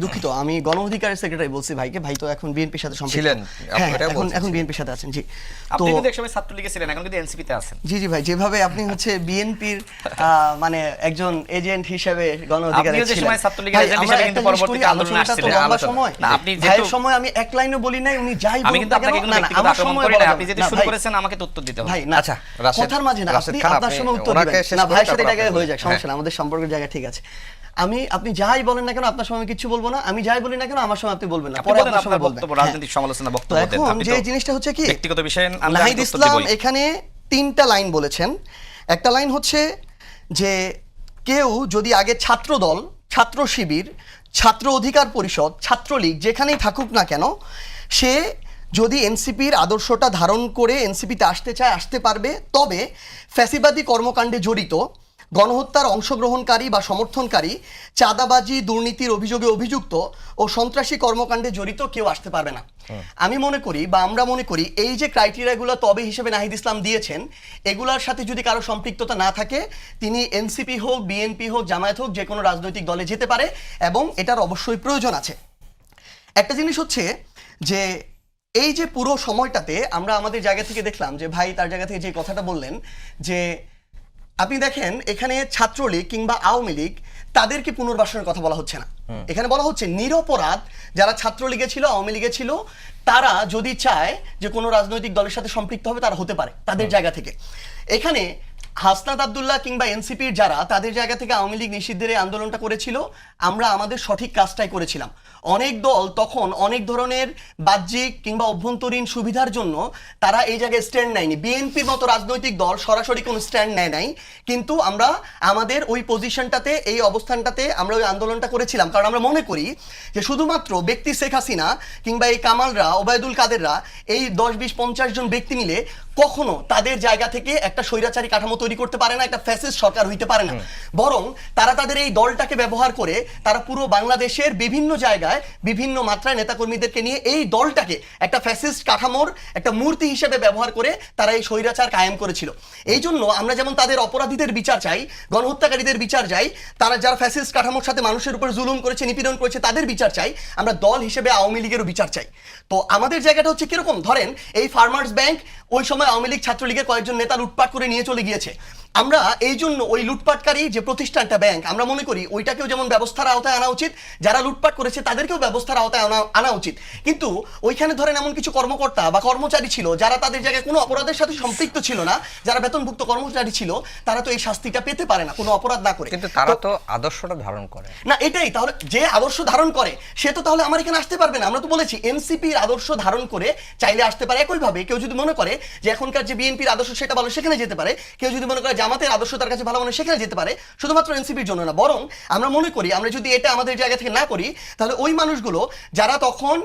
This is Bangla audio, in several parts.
দুঃখিত, আমি গণ অধিকারের সেক্রেটারি বলছি ভাইকে। ভাই তো এখন বিএনপির সাথে সম্পৃক্ত ছিলেন, হ্যাঁ, এটা বলছেন। এখন বিএনপির সাথে আছেন। জি, তো আপনি কিন্তু একসময় ছাত্রলীগে ছিলেন, এখন কিন্তু এনসিপি তে আছেন। জি জি ভাই, যেভাবে আপনি হচ্ছে বিএনপির মানে একজন এজেন্ট হিসেবে গণ অধিকারে আপনিও যে ছিলেন সময় ছাত্রলীগের এজেন্ট হিসেবে কিন্তু পরবর্তীতে আন্দোলনে আসছিলেন। লম্বা সময় না, আপনি ভাইয়ের যেহেতু সময় আমি এক লাইনও বলি নাই, উনি যাই আমি বলুন কিন্তু না কেন, আপনাকে কোনো না না ব্যক্তিগত আমার আক্রমণ সময় করি বলা না। যাবে আপনি না। যেটা না, শুরু ভাই, করেছেন আমাকে তো উত্তর দিতে হবে। ভাই না, আচ্ছা, রাশেদ, কথার মাঝে না, রাশেদ আপনি খান, আপনার আপনি সময় উত্তর ওনাকে দিবেন শেষ না, করে ভাইয়ের সাথে তারপর এটা আপনি হয়ে যাক, বলবেন। সমস্যা না, আমাদের সম্পর্কের জায়গা ঠিক আছে। আপনি যাই বলেন না কেন আপনার সময় আমি কিছু বলবো না, আমি যাই বলি না কেন আমার সময় আপনি বলবেন না, আপনি পরে বলেন আপনার সময় আপনার বলবেন। বক্তব্য, হ্যাঁ। রাজনৈতিক সমালোচনা তো বক্তব্য দেন। এখন আপনি যে তো জিনিসটা হচ্ছে কি, ব্যক্তিগত বিষয়ে আমি নাহিদ উত্তর ইসলাম দিবই। এখানে 3টা লাইন বলেছেন। একটা লাইন হচ্ছে যে কেউ যদি আগে ছাত্র দল, ছাত্র শিবির, ছাত্র অধিকার পরিষদ, ছাত্রলীগ যেখানেই থাকুক না কেন, সে যদি এনসিপির আদর্শটা ধারণ করে এনসিপিতে আসতে চায় আসতে পারবে, তবে ফ্যাসিবাদী কর্মকাণ্ডে জড়িত, গণহত্যার অংশগ্রহণকারী বা সমর্থনকারী, চাঁদাবাজি দুর্নীতির অভিযোগে অভিযুক্ত ও সন্ত্রাসী কর্মকাণ্ডে জড়িত কেউ আসতে পারবে না। আমি মনে করি বা আমরা মনে করি এই যে ক্রাইটেরিয়াগুলো তবে হিসেবে নাহিদ ইসলাম দিয়েছেন, এগুলোর সাথে যদি কারো সম্পৃক্ততা না থাকে, তিনি এনসিপি হোক, বিএনপি হোক, জামায়াত হোক, যে কোনো রাজনৈতিক দলে যেতে পারে এবং এটার অবশ্যই প্রয়োজন আছে। একটা জিনিস হচ্ছে যে এই যে পুরো সময়টাতে আমরা আমাদের জায়গা থেকে দেখলাম যে ভাই তার জায়গা থেকে যে কথাটা বললেন যে আপনি দেখেন এখানে ছাত্রলীগ কিংবা আওয়ামী লীগ তাদেরকে পুনর্বাসনের কথা বলা হচ্ছে না, এখানে বলা হচ্ছে নিরপরাধ যারা ছাত্রলীগে ছিল, আওয়ামী লীগে ছিল, তারা যদি চায় যে কোনো রাজনৈতিক দলের সাথে সম্পৃক্ত হবে তারা হতে পারে তাদের জায়গা থেকে। এখানে হাসনাত আব্দুল্লাহ কিংবা এনসিপির যারা তাদের জায়গা থেকে আওয়ামী লীগ নিষিদ্ধের এই আন্দোলনটা করেছিল, আমরা আমাদের সঠিক কাজটাই করেছিলাম। অনেক দল তখন অনেক ধরনের বাহ্যিক কিংবা অভ্যন্তরীণ সুবিধার জন্য তারা এই জায়গায় স্ট্যান্ড নেয়নি। বিএনপির মতো রাজনৈতিক দল সরাসরি কোনো স্ট্যান্ড নেয় নাই, কিন্তু আমরা আমাদের ওই পজিশনটাতে, এই অবস্থানটাতে আমরা ওই আন্দোলনটা করেছিলাম, কারণ আমরা মনে করি যে শুধুমাত্র ব্যক্তি শেখ হাসিনা কিংবা এই কামালরা, ওবায়দুল কাদেররা, এই 10, 20, 50 জন ব্যক্তি মিলে কখনো তাদের জায়গা থেকে একটা স্বৈরাচারী কাঠামো তৈরি করতে পারে না, একটা ফ্যাসিস্ট সরকার হইতে পারে না। বরং তারা তাদের এই দলটাকে ব্যবহার করে তারা পুরো বাংলাদেশের বিভিন্ন জায়গায় বিভিন্ন মাত্রায় নেতাকর্মীদেরকে নিয়ে এই দলটাকে একটা ফ্যাসিস্ট কাঠামোর একটা মূর্তি হিসেবে ব্যবহার করে তারা এই স্বৈরাচার কায়েম করেছিল। এই জন্য আমরা যেমন তাদের অপরাধীদের বিচার চাই, গণহত্যাকারীদের বিচার চাই, তারা যারা ফ্যাসিস্ট কাঠামোর সাথে মানুষের উপর জুলুম করেছে, নিপীড়ন করেছে, তাদের বিচার চাই, আমরা দল হিসেবে আওয়ামী লীগেরও বিচার চাই। তো আমাদের জায়গাটা হচ্ছে কিরকম, ধরেন এই ফার্মার্স ব্যাংক ওই সময় আওয়ামী লীগ ছাত্রলীগের কয়েকজন নেতা লুটপাট করে নিয়ে চলে গিয়েছে। আমরা এই জন্য ওই লুটপাটকারী যে প্রতিষ্ঠানটা ব্যাংক, আমরা মনে করি ওইটাকেও যেমন ব্যবস্থার আওতায় আনা উচিত, যারা লুটপাট করেছে তাদেরকেও ব্যবস্থার আওতায় আনা উচিত। কিন্তু ওইখানে ধরেন এমন কিছু কর্মকর্তা বা কর্মচারী ছিল যারা তাদের জায়গায় কোনো অপরাধের সাথে সম্পৃক্ত ছিল না, যারা বেতনভুক্ত কর্মচারী ছিল, তারা তো এই শাস্তিটা পেতে পারে না কোনো অপরাধ না করে। কিন্তু তারা তো আদর্শটা ধারণ করে না, এটাই তাহলে যে আদর্শ ধারণ করে সে তো তাহলে আমার এখানে আসতে পারবে না। আমরা তো বলেছি এনসিপির আদর্শ ধারণ করে চাইলে আসতে পারে। একইভাবে কেউ যদি মনে করে যে এখনকার যে বিএনপির আদর্শ সেটা ভালো, সেখানে যেতে পারে। কেউ যদি মনে করে জামাতের আদর্শ তার কাছে ভালো, মানে সেখানে যেতে পারে। শুধুমাত্র এনসিপির জন্য না, বরং আমরা মনে করি আমরা যদি এটা আমাদের জায়গা থেকে না করি, তাহলে ওই মানুষগুলো যারা তখন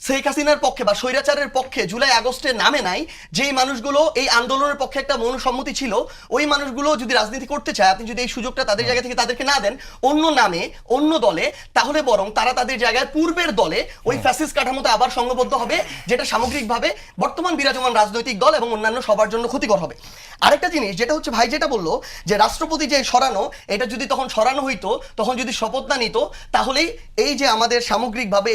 শেখ হাসিনার পক্ষে বা স্বৈরাচারের পক্ষে জুলাই আগস্টের নামে নাই, যেই মানুষগুলো এই আন্দোলনের পক্ষে একটা মনোসম্মতি ছিল, ওই মানুষগুলো যদি রাজনীতি করতে চায়, আপনি যদি এই সুযোগটা তাদের জায়গা থেকে তাদেরকে না দেন অন্য নামে অন্য দলে, তাহলে বরং তারা তাদের জায়গায় পূর্বের দলে ওই ফ্যাসিস্ট কাঠামোতে আবার সংঘবদ্ধ হবে, যেটা সামগ্রিকভাবে বর্তমান বিরাজমান রাজনৈতিক দল এবং অন্যান্য সবার জন্য ক্ষতিকর হবে। আরেকটা জিনিস যেটা হচ্ছে ভাই যেটা বললো যে রাষ্ট্রপতি যে সরানো, এটা যদি তখন সরানো হইতো, তখন যদি শপথ না নিত, তাহলেই এই যে আমাদের সামগ্রিকভাবে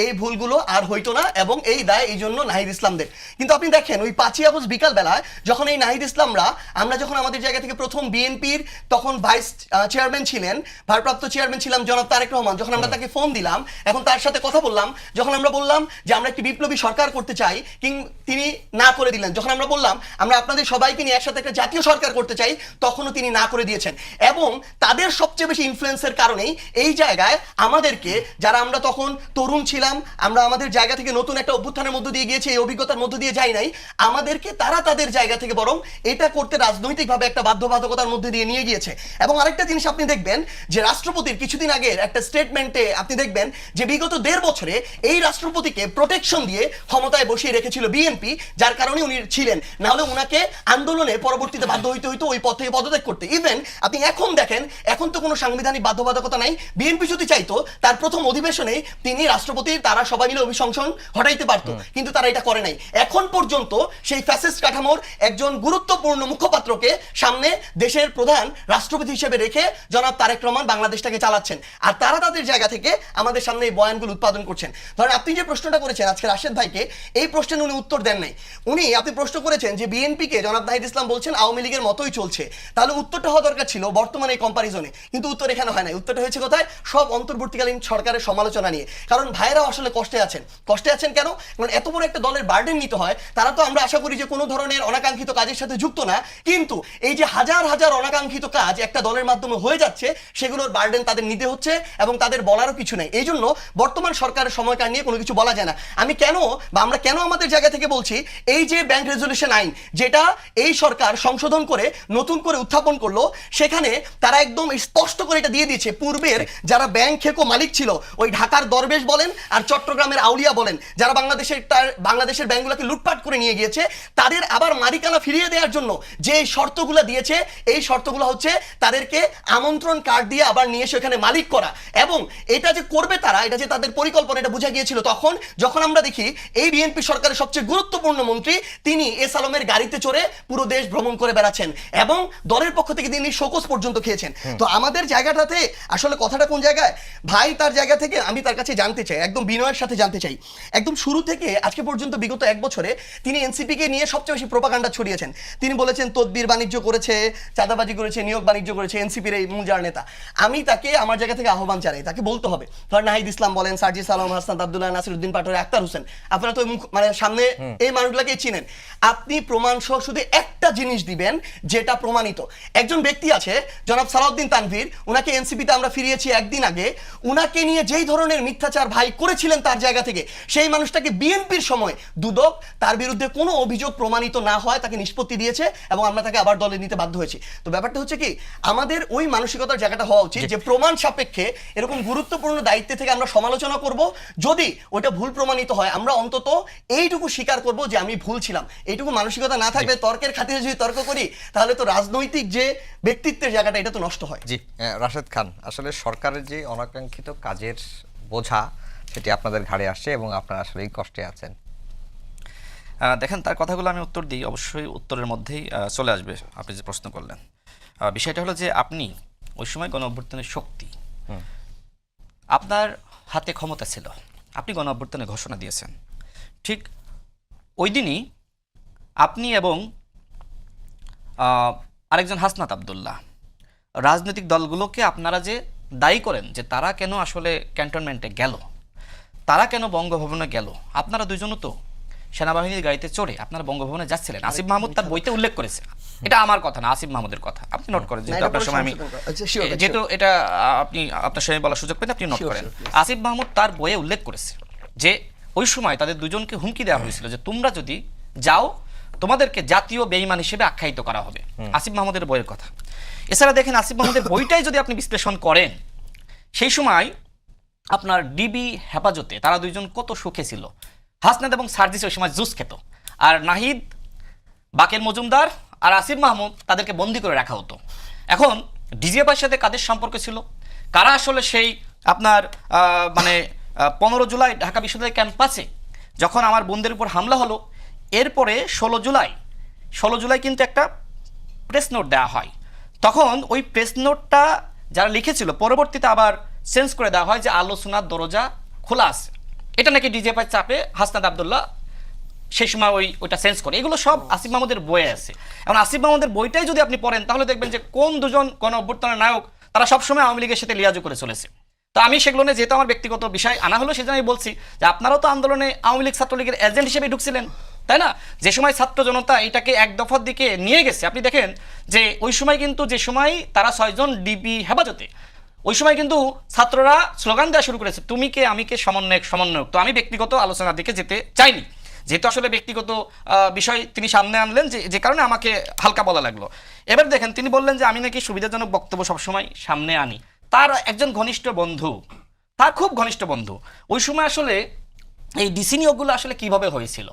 এই ভুলগুলো আর হইতো না এবং এই দায় এই জন্য নাহিদ ইসলামদের। কিন্তু আপনি দেখেন ওই 5ই আগস্ট বিকালবেলায় যখন এই নাহিদ ইসলামরা, আমরা যখন আমাদের জায়গা থেকে প্রথম বিএনপির তখন ভাইস চেয়ারম্যান ছিলেন, ভারপ্রাপ্ত চেয়ারম্যান ছিলাম জনাব তারেক রহমান, যখন আমরা তাকে ফোন দিলাম, এখন তার সাথে কথা বললাম, যখন আমরা বললাম যে আমরা একটি বিপ্লবী সরকার করতে চাই, তিনি না করে দিলেন। যখন আমরা বললাম আমরা আপনাদের সবাইকে নিয়ে একসাথে একটা জাতীয় সরকার করতে চাই, তখনও তিনি না করে দিয়েছেন। এবং তাদের সবচেয়ে বেশি ইনফ্লুয়েন্সের কারণেই এই জায়গায় আমাদেরকে, যারা আমরা তখন তরুণ ছিলাম, আমরা আমাদের জায়গা থেকে নতুন একটা অভ্যুত্থানের মধ্য দিয়ে গিয়েছি, এই অভিজ্ঞতার মধ্য দিয়ে যাই নাই, আমাদেরকে তারা তাদের জায়গা থেকে বরং এটা করতে রাজনৈতিকভাবে একটা বাধ্যবাধকতার মধ্যে দিয়ে নিয়ে গিয়েছে। এবং আরেকটা জিনিস আপনি দেখবেন যে রাষ্ট্রপতির কিছুদিন আগের একটা স্টেটমেন্টে আপনি দেখবেন যে বিগত 1.5 বছরে এই রাষ্ট্রপতিকে প্রোটেকশন দিয়ে ক্ষমতায় বসিয়ে রেখেছিল বিএনপি, যার কারণে উনি ছিলেন, না হলে উনাকে আন্দোলনে পরবর্তীতে বাধ্য হইতে হইতো বাধ্য ওই পদ থেকে পদত্যাগ করতে। ইভেন আপনি এখন দেখেন, এখন তো কোনো সাংবিধানিক বাধ্যবাধকতা নাই। বিএনপি যদি চাইতো তার প্রথম অধিবেশনে তিনি রাষ্ট্রপতির তারা সবাই মিলে অভিশংসন ঘটাইতে পারতো, কিন্তু তারা এটা করে নাই। এখন পর্যন্ত সেই ফ্যাসিস্ট কাঠামোর একজন গুরুত্বপূর্ণ মুখপাত্রকে সামনে দেশের প্রধান রাষ্ট্রপতি হিসেবে রেখে জনাব তারেক রহমান বাংলাদেশটাকে চালাচ্ছেন, আর তারা তাদের জায়গা থেকে আমাদের সামনে এই বয়ানগুলো উৎপাদন করছেন। ধরেন আপনি যে প্রশ্নটা করেছেন আজকে রাশেদ ভাইকে, এই প্রশ্নের উনি উত্তর দেন নাই। আপনি প্রশ্ন করেছেন যে বিএনপিকে জনাব নাহিদ ইসলাম বলছেন আওয়ামী লীগের মতোই চলছে, তাহলে উত্তরটা হওয়া দরকার ছিল বর্তমানে এই কম্পারিজনে, কিন্তু উত্তর এখানে হয় নাই। উত্তরটা হয়েছে কোথায়? সব অন্তর্বর্তীকালীন সরকারের সমালোচনা নিয়ে। কারণ ভাইয়েরাও আসলে কষ্টে আছেন কেন? কারণ এত বড় একটা দলের বার্ডেন নিতে হয়। তারা তো আমরা আশা করি যে কোনো ধরনের অনাকাঙ্ক্ষিত কাজের সাথে যুক্ত না, কিন্তু এই যে হাজার হাজার অনাকাঙ্ক্ষিত কাজ একটা দলের মাধ্যমে হয়ে যাচ্ছে, সেগুলোর বার্ডেন তাদের নিতে হচ্ছে এবং তাদের বলারও কিছু নেই। এই জন্য বর্তমান সরকারের সময়কাল নিয়ে কোনো কিছু বলা যায় না। আমরা কেন আমাদের জায়গা থেকে বলছি, এই যে ব্যাংক রেজুলেশন আইন যেটা এই সরকার সংশোধন করে নতুন করে উত্থাপন করলো, সেখানে তারা একদম স্পষ্ট করে এটা দিয়ে দিয়েছে, পূর্বের যারা ব্যাংক খেকো মালিক ছিল, ওই ঢাকার দরবেশ বলেন আর চট্টগ্রামের আউলিয়া বলেন, যারা বাংলাদেশের ব্যাংকগুলোকে লুটপাট করে নিয়ে গিয়েছে, তাদের আবার মালিকানা ফিরিয়ে দেওয়ার জন্য যে শর্তগুলো দিয়েছে, এই শর্তগুলো হচ্ছে তাদেরকে আমন্ত্রণ কার্ড দিয়ে আবার নিয়ে এসে এখানে মালিক করা। এবং এটা যে করবে তারা, এটা যে তাদের পরিকল্পনা, এটা বোঝা গিয়েছিল তখন যখন আমরা দেখি এই বিএনপি সরকারের সবচেয়ে গুরুত্বপূর্ণ মন্ত্রী তিনি এস আলমের গাড়িতে চড়ে পুরো দেশ ভ্রমণ করে বেড়াচ্ছেন এবং দলের পক্ষ থেকে তিনি শোকজ পর্যন্ত খেয়েছেন। তো আমাদের জায়গাটাতে আসলে কথাটা কোন জায়গায়? ভাই তার জায়গা থেকে আমি তার কাছে জানতে চাই, একদম বিনয়ের সাথে জানতে চাই, একদম শুরু থেকে আজকে পর্যন্ত বিগত এক বছরে তিনি এনসিপিকে নিয়ে সবচেয়ে বেশি প্রোপাগান্ডা ছড়িয়েছেন। তিনি বলেছেন তদবির বাণিজ্য করেছে, চাঁদাবাজি করেছে, নিয়োগ বাণিজ্য করেছে এনসিপির এই মূল যার নেতা। আমি তাকে আমার জায়গা থেকে আহ্বান জানাই, তাকে বলতে হবে, ধর নাহিদ ইসলাম বলেন, সার্জিস আলম, হাসনাত আব্দুল্লাহ, নাসিরউদ্দিন পাটোয়ারি, আক্তার হোসেন, আপনারা তো মানে সামনে এই মানুষগুলোকে চিনেন, আপনি প্রমাণ সহ শুধু একটা জিনিস দিবেন যেটা প্রমাণিত। একজন ব্যক্তি আছে জনাব সালাউদ্দিন তানভীর, উনাকে এনসিপিতে আমরা ফিরিয়েছি একদিন আগে, উনাকে নিয়ে যেই ধরনের মিথ্যাচার ভাই করেছিলেন তার জায়গা থেকে, সেই মানুষটাকে বিএনপির সময় দুদক তার বিরুদ্ধে কোনো অভিযোগ প্রমাণিত না হয় তাকে নিষ্পত্তি দিয়েছে এবং আমরা তাকে আবার দলে নিতে বাধ্য হয়েছি। তো ব্যাপারটা হচ্ছে কি, আমাদের ওই মানসিকতার জায়গাটা হওয়া উচিত যে প্রমাণ সাপেক্ষে এরকম গুরুত্বপূর্ণ দায়িত্বে থেকে আমরা সমালোচনা করব, যদি ওটা ভুল প্রমাণিত হয় আমরা অন্তত এইটুকু স্বীকার করব যে আমি ভুল ছিলাম। এইটুকু মানসিকতা না থাকলে তর্কের খাতিরে যদি তর্ক করি তাহলে তো রাজনৈতিক যে ব্যক্তিত্বের জায়গাটা এটা তো নষ্ট হয়। জি রাশেদ খান, আসলে সরকারের যে অনাকাঙ্ক্ষিত কাজের বোঝা সেটি আপনাদের ঘাড়ে আসছে এবং আপনারা আসলে এই কষ্টে আছেন। দেখেন, তার কথাগুলো আমি উত্তর দিই, অবশ্যই উত্তরের মধ্যেই চলে আসবে আপনি যে প্রশ্ন করলেন। বিষয়টা হলো যে আপনি ওই সময় গণ অভ্যুত্থানের শক্তি, আপনার হাতে ক্ষমতা ছিল, আপনি গণ অভ্যুত্থানের ঘোষণা দিয়েছেন। ঠিক ওই দিনই আপনি এবং আরেকজন হাসনাত আব্দুল্লাহ রাজনৈতিক দলগুলোকে আপনারা যে দায়ী করেন যে তারা কেন আসলে ক্যান্টনমেন্টে গেল, তারা কেন বঙ্গভবনে গেল, আপনারা দুইজনও তো সেনাবাহিনীর গাড়িতে চড়ে আপনারা বঙ্গভবনে যাচ্ছিলেন। আসিফ মাহমুদ তার বইতে উল্লেখ করেছে, এটা আমার কথা না, আসিফ মাহমুদের কথা, আপনি নোট করেন, যেহেতু আপনার সময় আমি যেহেতু এটা আপনি আপনার সময় বলার সুযোগ পেতে আপনি নোট করেন। আসিফ মাহমুদ তার বইয়ে উল্লেখ করেছে যে ওই সময় তাদের দুজনকে হুমকি দেওয়া হয়েছিল যে তোমরা যদি যাও তোমাদেরকে জাতীয় বেঈমান হিসেবে আখ্যায়িত করা হবে, আসিফ মাহমুদের বইয়ের কথা। এছাড়া দেখেন, আসিফ মাহমুদের বইটাই যদি আপনি বিশ্লেষণ করেন, সেই সময় আপনার ডিবি হেফাজতে তারা দুইজন কত সুখে ছিল। হাসনাত এবং সার্জিস ওই সময় জুস খেত, আর নাহিদ, বাকের মজুমদার আর আসিফ মাহমুদ তাদেরকে বন্দি করে রাখা হতো। এখন ডিজিএফআইয়ের সাথে কাদের সম্পর্ক ছিল, কারা আসলে সেই আপনার মানে 15 জুলাই ঢাকা বিশ্ববিদ্যালয় ক্যাম্পাসে যখন আমার বোনদের উপর হামলা হলো, এরপরে 16 জুলাই কিন্তু একটা প্রেস নোট দেওয়া হয়। তখন ওই প্রেস নোটটা যারা লিখেছিল পরবর্তীতে আবার চেঞ্জ করে দেওয়া হয় যে আলোচনার দরজা খোলা আছে। এটা নাকি ডিজিএফআই চাপে হাসনাত আব্দুল্লাহ সেই সময় ওইটা চেঞ্জ করে। এগুলো সব আসিফ মাহমুদের বইয়ে আছে। এখন আসিফ মাহমুদের বইটাই যদি আপনি পড়েন তাহলে দেখবেন যে কোন দুজন গণ অভ্যুত্থানের নায়ক তারা সবসময় আওয়ামী লীগের সাথে লিয়াজু করে চলেছে। তো আমি সেগুলো নিয়ে যেহেতু আমার ব্যক্তিগত বিষয় আনা হলো, সেজন্য আমি বলছি যে আপনারাও তো আন্দোলনে আওয়ামী লীগ ছাত্রলীগের এজেন্ট হিসেবে ঢুকছিলেন, তাই না? যে সময় ছাত্র জনতা এটাকে এক দফার দিকে নিয়ে গেছে, আপনি দেখেন যে ওই সময় কিন্তু যে সময় তারা 6 জন ডিবি হেফাজতে, ওই সময় কিন্তু ছাত্ররা স্লোগান দেওয়া শুরু করেছে, তুমি কে আমি কে সমন্বয়ক। তো আমি ব্যক্তিগত আলোচনার দিকে যেতে চাইনি, যেহেতু আসলে ব্যক্তিগত বিষয় তিনি সামনে আনলেন, যে কারণে আমাকে হালকা বলা লাগলো। এবার দেখেন, তিনি বললেন যে আমি নাকি সুবিধাজনক বক্তব্য সবসময় সামনে আনি। তার একজন ঘনিষ্ঠ বন্ধু, তার খুব ঘনিষ্ঠ বন্ধু, ওই সময় আসলে এই ডিসি নিয়োগগুলো আসলে কিভাবে হয়েছিল,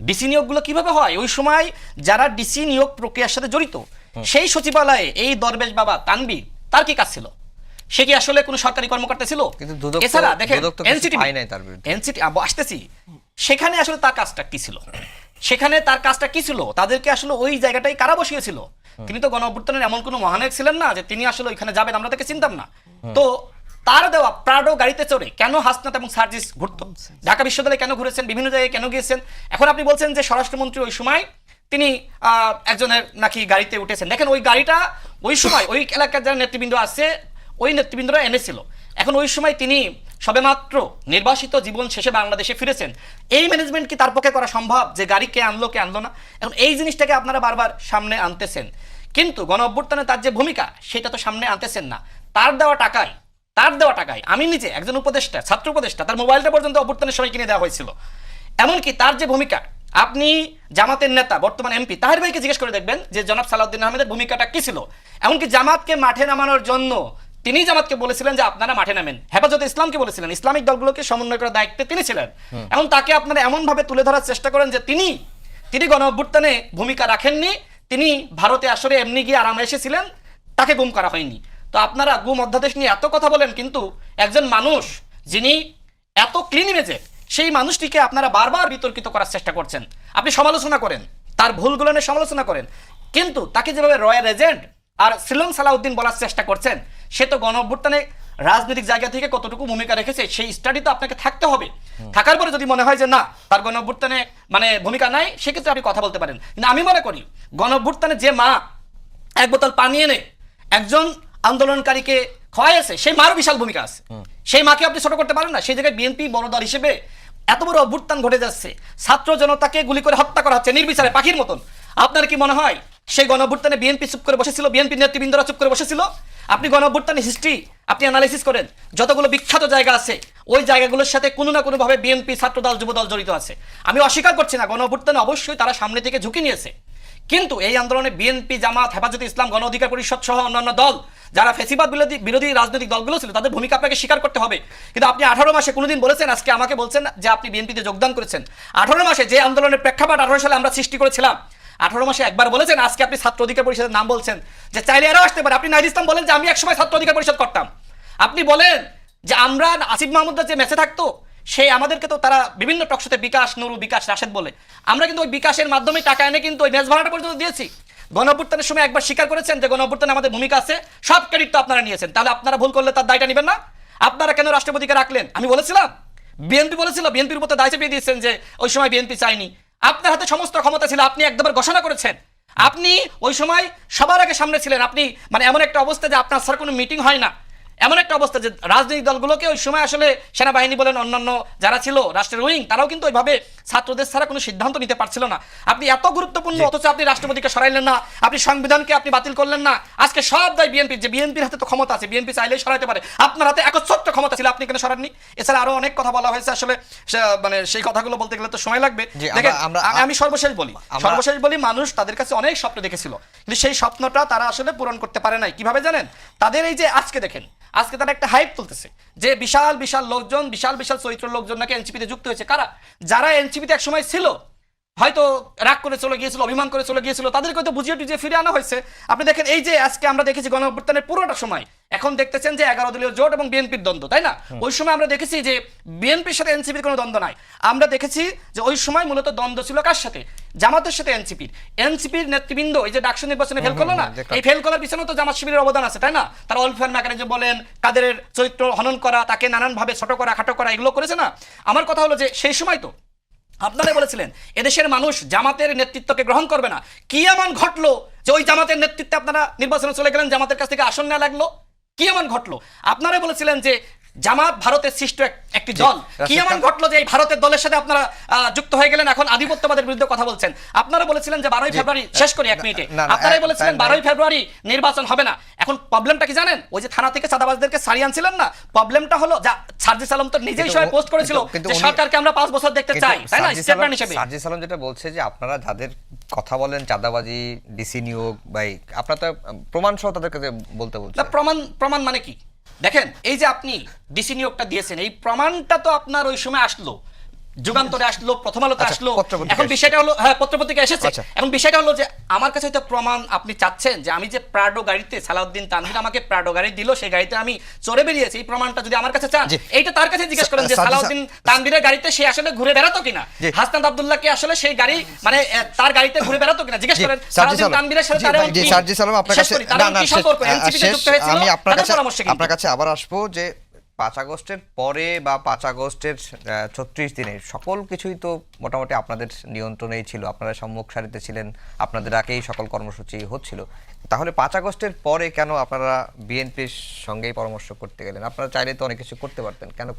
ডিসি নিয়োগগুলো কিভাবে হয়, ওই সময় যারা ডিসি নিয়োগ প্রক্রিয়ার সাথে জড়িত সেই সচিবালয়ে এই দরবেশ বাবা তানভীর তার কি কাজ ছিল? সে কি আসলে কোনো সরকারি কর্মকর্তা ছিল? কিন্তু দুদক এছাড়া দেখেন দুদক তো কিছু এনসিটি পায় নাই তার বিরুদ্ধে। এনসিটি আসতেছি, সেখানে আসলে তার কাজটা কি ছিল? সেখানে তার কাজটা কি ছিল? তাদেরকে আসলে ওই জায়গাটাই কারা বসিয়েছিল? তিনি তো গণ অভ্যুত্থানের এমন কোনো মহানায়ক ছিলেন না যে তিনি আসলে ওইখানে যাবেন, আমরা তাকে চিনতাম না। তো তার দেওয়া প্রাডো গাড়িতে চড়ে কেন হাসনাত এবং সার্জিস ঘুরতো? ঢাকা বিশ্ববিদ্যালয়ে কেন ঘুরেছেন? বিভিন্ন জায়গায় কেন গিয়েছেন? এখন আপনি বলছেন যে স্বরাষ্ট্রমন্ত্রী ওই সময় তিনি একজনের নাকি গাড়িতে উঠেছেন। দেখেন ওই গাড়িটা ওই সময় ওই এলাকার যারা নেতৃবৃন্দ আছে ওই নেতৃবৃন্দরা এনেছিল। এখন ওই সময় তিনি সবেমাত্র নির্বাসিত জীবন শেষে বাংলাদেশে ফিরেছেন। এই ম্যানেজমেন্ট কি তার পক্ষে করা সম্ভব যে গাড়ি কে আনলো কে আনলো না? এখন এই জিনিসটাকে আপনারা বারবার সামনে আনতেছেন, কিন্তু গণ অভ্যুত্থানে তার যে ভূমিকা সেটা তো সামনে আনতেছেন না। তার দেওয়া টাকায় আমি নিজে একজন উপদেষ্টা, ছাত্র উপদেষ্টা, তার মোবাইলটা পর্যন্ত অভ্যুত্থানের সময় কিনে দেওয়া হয়েছিল। এমনকি তার যে ভূমিকা, আপনি জামাতের নেতা বর্তমান এমপি তাহের ভাইকে জিজ্ঞেস করে দেখবেন যে জনাব সালাউদ্দিন আহমেদের ভূমিকাটা কি ছিল। এমনকি জামাতকে মাঠে নামানোর জন্য তিনি জামাতকে বলেছিলেন যে আপনারা মাঠে নামেন, হেফাজতে ইসলামকে বলেছিলেন, ইসলামিক দলগুলোকে সমন্বয় করার দায়িত্বে তিনি ছিলেন। এখন তাকে আপনারা এমন ভাবে তুলে ধরার চেষ্টা করেন যে তিনি গণ অভ্যুত্থানে ভূমিকা রাখেননি, তিনি ভারতে আসলে এমনি গিয়ে আরামে এসেছিলেন, তাকে গুম করা হয়নি। তো আপনারা গুম অধ্যাদেশ নিয়ে এত কথা বলেন, কিন্তু একজন মানুষ যিনি এত ক্লিন ইমেজে, সেই মানুষটিকে আপনারা বারবার বিতর্কিত করার চেষ্টা করছেন। আপনি সমালোচনা করেন, তার ভুলগুলো নিয়ে সমালোচনা করেন, কিন্তু তাকে যেভাবে রয়্যাল এজেন্ট আর শ্রীলং সালাউদ্দিন বলার চেষ্টা করছেন, সে তো গণ অভ্যুত্থানে রাজনৈতিক জায়গা থেকে কতটুকু ভূমিকা রেখেছে সেই স্টাডি তো আপনাকে থাকতে হবে। থাকার পরে যদি মনে হয় যে না তার গণ অভ্যুত্থানে মানে ভূমিকা নাই, সেক্ষেত্রে আপনি কথা বলতে পারেন। কিন্তু আমি মনে করি গণ অভ্যুত্থানে যে মা এক বোতল পানি এনে একজন আন্দোলনকারীকে খাওয়াইছে, সেই মারও বিশাল ভূমিকা আছে। সেই মাকে আপনি ছোট করতে পারেন না। সেই জায়গায় বিএনপি বড় দল হিসেবে এত বড় অভ্যুত্থান ঘটে যাচ্ছে, ছাত্র জনতাকে গুলি করে হত্যা করা হচ্ছে নির্বিচারে পাখির মতন। আপনার কি মনে হয় সেই গণ অভ্যুত্থানে বিএনপি চুপ করে বসেছিল? বিএনপি নেতৃবৃন্দরা চুপ করে বসেছিল? আপনি গণ অভ্যুত্থানের হিস্ট্রি আপনি অ্যানালাইসিস করেন, যতগুলো বিখ্যাত জায়গা আছে ওই জায়গাগুলোর সাথে কোনো না কোনো ভাবে বিএনপি, ছাত্রদল, যুবদল জড়িত আছে। আমি অস্বীকার করছি না, গণ অভ্যুত্থানে অবশ্যই তারা সামনে থেকে ঝুঁকি নিয়েছে, কিন্তু এই আন্দোলনে বিএনপি, জামাত, হেফাজতে ইসলাম, গণ অধিকার পরিষদ সহ অন্যান্য দল যারা ফেসিবাদ বিরোধী রাজনৈতিক দলগুলো ছিল তাদের ভূমিকা আপনাকে স্বীকার করতে হবে। কিন্তু আপনি 18 মাসে কোনোদিন বলেছেন, আজকে আমাকে বলছেন যে আপনি বিএনপিতে যোগদান করেছেন। 18 মাসে যে আন্দোলনের প্রেক্ষাপট 18 সালে আমরা সৃষ্টি করেছিলাম, 18 মাসে একবার বলেছেন, আজকে আপনি ছাত্র অধিকার পরিষদের নাম বলছেন যে চাইলে এরাও আসতে পারে। আপনি নাহিদ ইসলাম বলেন যে আমি একসময় ছাত্র অধিকার পরিষদ করতাম। আপনি বলেন যে আমরা আসিফ মাহমুদরা যে মেসে থাকতো সেই আমাদেরকে তো তারা বিভিন্ন টকশোতে বিকাশ, নুরু, বিকাশ, রাশেদ বলে, আমরা কিন্তু ওই বিকাশের মাধ্যমে টাকা এনে কিন্তু ওই মেস ভাড়াটা পর্যন্ত দিয়েছি। গণ অভ্যুত্থানের সময় একবার স্বীকার করেছেন যে গণ অভ্যুত্থানে আমাদের ভূমিকা আছে, সব ক্রেডিট তো আপনারা নিয়েছেন। তাহলে আপনারা ভুল করলে তার দায়টা নেবেন না? আপনারা কেন রাষ্ট্রপতিকে রাখলেন? আমি বলেছিলাম, বিএনপি বলেছিল, বিএনপির উপর দায় চাপিয়ে দিয়েছেন যে ওই সময় বিএনপি চাইনি। আপনার হাতে সমস্ত ক্ষমতা ছিল, আপনি একদম ঘোষণা করেছেন। আপনি ওই সময় সবার আগে সামনে ছিলেন। আপনি মানে এমন একটা অবস্থা যে আপনার স্যার কোনো মিটিং হয় না, এমন একটা অবস্থা যে রাজনৈতিক দলগুলোকে ওই সময় আসলে সেনাবাহিনী বলেন, অন্যান্য যারা ছিল রাষ্ট্রের উইং, তারাও কিন্তু ওইভাবে ছাত্রদের ছাড়া কোনো সিদ্ধান্ত নিতে পারছিল না। আপনি এত গুরুত্বপূর্ণ, অথচ আপনি রাষ্ট্রপতিকে সরাইলেন না, আপনি সংবিধানকে আপনি বাতিল করলেন না। আজকে সব দায় বিএনপির, যে বিএনপির হাতে তো ক্ষমতা আছে, বিএনপি চাইলেই সরাইতে পারে। আপনার হাতে একচ্ছত্র ক্ষমতা ছিল, আপনি কেন সরাননি? এছাড়া আরো অনেক কথা বলা হয়েছে, আসলে মানে সেই কথাগুলো বলতে গেলে তো সময় লাগবে। দেখেন আমি সর্বশেষ বলি, মানুষ তাদের কাছে অনেক স্বপ্ন দেখেছিল, কিন্তু সেই স্বপ্নটা তারা আসলে পূরণ করতে পারে নাই। কিভাবে জানেন? তাদের এই যে আজকে দেখেন, আজকে তারা একটা হাইপ তুলতেছে যে বিশাল বিশাল লোকজন, বিশাল বিশাল চরিত্র লোকজন নাকি এনসিপিতে যুক্ত হয়েছে। কারা? যারা এনসিপিতে এক সময় ছিল, হয়তো রাগ করে চলে গিয়েছিল, অভিমান করে চলে গিয়েছিল, তাদেরকে হয়তো বুঝিয়ে টুজিয়ে ফিরে আনা হয়েছে। আপনি দেখেন এই যে আজকে আমরা দেখেছি গণ অভ্যুত্থানের পুরোটা সময়, এখন দেখতেছেন যে 11 দলীয় জোট এবং বিএনপির দ্বন্দ্ব, তাই না? ওই সময় আমরা দেখেছি যে বিএনপির সাথে এনসিপির কোনো দ্বন্দ্ব নাই। আমরা দেখেছি যে ওই সময় মূলত দ্বন্দ্ব ছিল কার সাথে? জামাতের সাথে এনসিপির নেতৃবৃন্দ এই যে ডাকসু নির্বাচনে ফেল করলো না, এই ফেল করার পিছনে তো জামাত শিবিরের অবদান আছে, তাই না? তারা ওয়েলফেয়ার মেকানিজম বলেন, কাদের চরিত্র হনন করা, তাকে নানানভাবে ছোট করা, খাটো করা, এগুলো করেছে না? আমার কথা হলো যে সেই সময় তো আপনারাই বলেছিলেন এদেশের মানুষ জামাতের নেতৃত্বকে গ্রহণ করবে না। কি এমন ঘটলো যে ওই জামাতের নেতৃত্বে আপনারা নির্বাচনে চলে গেলেন, জামাতের কাছ থেকে আসন নেওয়া লাগলো? কি এমন ঘটলো? আপনারাই বলেছিলেন যে জামাত ভারতের সৃষ্ট একটি দল। কি এমন ঘটলো যে এই ভারতের দলের সাথে আপনারা যুক্ত হয়ে গেলেন, এখন আধিপত্যবাদের বিরুদ্ধে কথা বলছেন? আপনারা বলেছিলেন যে 12ই ফেব্রুয়ারি, শেষ করি 1 মিনিটে, আপনারাই বলেছিলেন 12ই ফেব্রুয়ারি নির্বাচন হবে না। এখন প্রবলেমটা কি জানেন? ওই যে থানা থেকে চাঁদাবাজদেরকে সারিয়ে আনছিলেন না, প্রবলেমটা হলো যা সার্জিস আলম তো নিজেই সময় পোস্ট করেছিল যে সরকারকে আমরা 5 বছর দেখতে চাই, তাই না? স্টেটমেন্ট হিসেবে সার্জিস আলম যেটা বলছে যে আপনারা যাদের কথা বলেন চাঁদাবাজি, ডিসি নিয়োগ, ভাই আপনারা তো প্রমাণ সহ তাদের কাছে বলতে বলছেন। প্রমাণ মানে কি? দেখেন এই যে আপনি ডিসি নিয়োগটা দিয়েছেন, এই প্রমাণটা তো আপনার ওই সময় আসলো, যুগান্তরে আসলো, প্রথম আলোতে আচ্ছা, আসলো, পত্রপত্রিকা এখন এসেছে। বিষয়টা হলো, হ্যাঁ পত্রপত্রিকা এসেছে। আচ্ছা। এখন বিষয়টা হলো যে আমার কাছে হয়তো প্রমাণ আপনি চাচ্ছেন যে আমি যে প্রাডো গাড়িতে সালাউদ্দিন তানভীর আমাকে প্রাডো গাড়ি দিল, সেই গাড়িতে আমি চড়ে বেরিয়েছি, এই প্রমাণটা যদি আমার কাছে চান, জি। এইটা তার কাছে জিজ্ঞেস করেন যে সাজ্জাদ সালাউদ্দিন তানভীরের গাড়িতে সে আসলে ঘুরে বেড়াতো কিনা, জি। হাসনাত আব্দুল্লাহকে আসলে সেই গাড়ি মানে তার গাড়িতে ঘুরে বেড়াতো কিনা জিজ্ঞেস জি, করেন। সার্জিস সালাউদ্দিন আলম। তানভীরের সাথে জি, তার ভাই, এমন জি কি- সার্জিস আলম, আপনার শেষ কাছে করি, তার এমন কি সম্পর্ক? NCP তে যুক্ত হয়েছিল, আমি আপনার তাদের কাছে পরামর্শে কিন্তু। আপনার কাছে আবার আসবো যে 5 আগস্টের পরে বা 5 আগস্টের 36 দিনে সকল কিছুই তো মোটামুটি আপনাদের নিয়ন্ত্রণেই ছিল, আপনারা সম্মুখ সারিতে ছিলেন, আপনাদের আগেই সকল কর্মসূচি হচ্ছিল। তাহলে 5 আগস্টের পরে কেন আপনারা বিএনপির সঙ্গেই পরামর্শ করতে গেলেন? আপনারা চাইলে তো অনেক কিছু করতে পারতেন, কেন?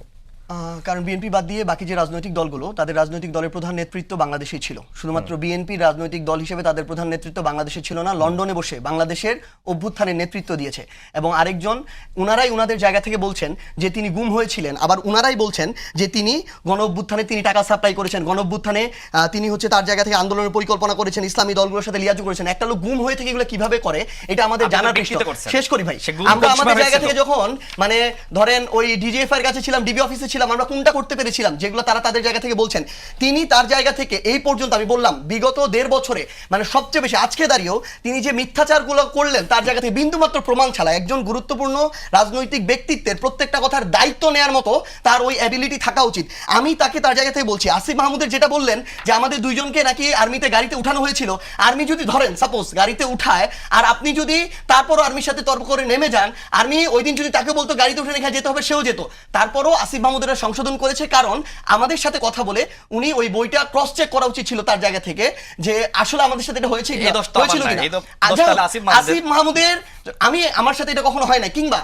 কারণ বিএনপি বাদ দিয়ে বাকি যে রাজনৈতিক দলগুলো, তাদের রাজনৈতিক দলের প্রধান নেতৃত্ব বাংলাদেশেই ছিল। শুধুমাত্র বিএনপি রাজনৈতিক দল হিসেবে তাদের প্রধান নেতৃত্ব বাংলাদেশে ছিল না, লন্ডনে বসে বাংলাদেশের অভ্যুত্থানের নেতৃত্ব দিয়েছে। এবং আরেকজন, উনারাই উনাদের জায়গা থেকে বলছেন যে তিনি গুম হয়েছিলেন, আবার উনারাই বলছেন যে তিনি গণ অভ্যুত্থানে তিনি টাকা সাপ্লাই করেছেন, গণ অভ্যুত্থানে তিনি হচ্ছে তার জায়গা থেকে আন্দোলনের পরিকল্পনা করেছেন, ইসলামী দলগুলোর সাথে লিয়াজু করেছেন। একটা লোক গুম হয়ে থেকে এগুলো কিভাবে করে, এটা আমাদের আপনি তো জানার বিকৃত প্রশ্ন। করছেন। শেষ করি ভাই, সে গুম আমরা কোন আমাদের সময় জায়গা হয়েছিল? থেকে যখন মানে ধরেন ওই ডিজিএফ এর কাছে ছিলাম, ডিবি অফিসে ছিলাম, আমরা কোনটা করতে পেরেছিলাম যেগুলো তারা তাদের জায়গা থেকে বলছেন। তিনি তার জায়গা থেকে এই পর্যন্ত আমি বললাম বিগত 1.5 বছরে মানে সবচেয়ে বেশি আজকে দাঁড়িয়েও তিনি যে মিথ্যাচারগুলো করলেন তার জায়গা থেকে বিন্দুমাত্র প্রমাণ ছাড়া একজন গুরুত্বপূর্ণ রাজনৈতিক ব্যক্তিত্বের প্রত্যেকটা কথার দায়িত্ব নেওয়ার মতো তার ওই অ্যাবিলিটি থাকা উচিত। আমি তাকে তার জায়গা থেকে বলছি, আসিফ মাহমুদের যেটা বললেন যে আমাদের দুইজনকে নাকি আর্মিতে গাড়িতে উঠানো হয়েছিল, আর্মি যদি ধরেন সাপোজ গাড়িতে উঠায় আর আপনি যদি তারপরও আর্মির সাথে তর্ক করে নেমে যান, আর্মি ওই দিন যদি তাকে বলতো গাড়িতে উঠে রেখে যেতে হবে সেও যেত, তারপরও আসিফ মাহমুদের সংশোধন করেছে। কারণ আমাদের সাথে কথা বলে উনি ওই বইটা ক্রস চেক করা উচিত ছিল তার জায়গা থেকে যে আসলে আমাদের সাথে এটা হয়েছে এই দোষটা আমার হয়েছিল নাই, কিনা। এই দোষটা হলো আসিফ মাহমুদের। আসিফ মাহমুদের, আমি আমার সাথে এটা কখনো হয় না, কিংবা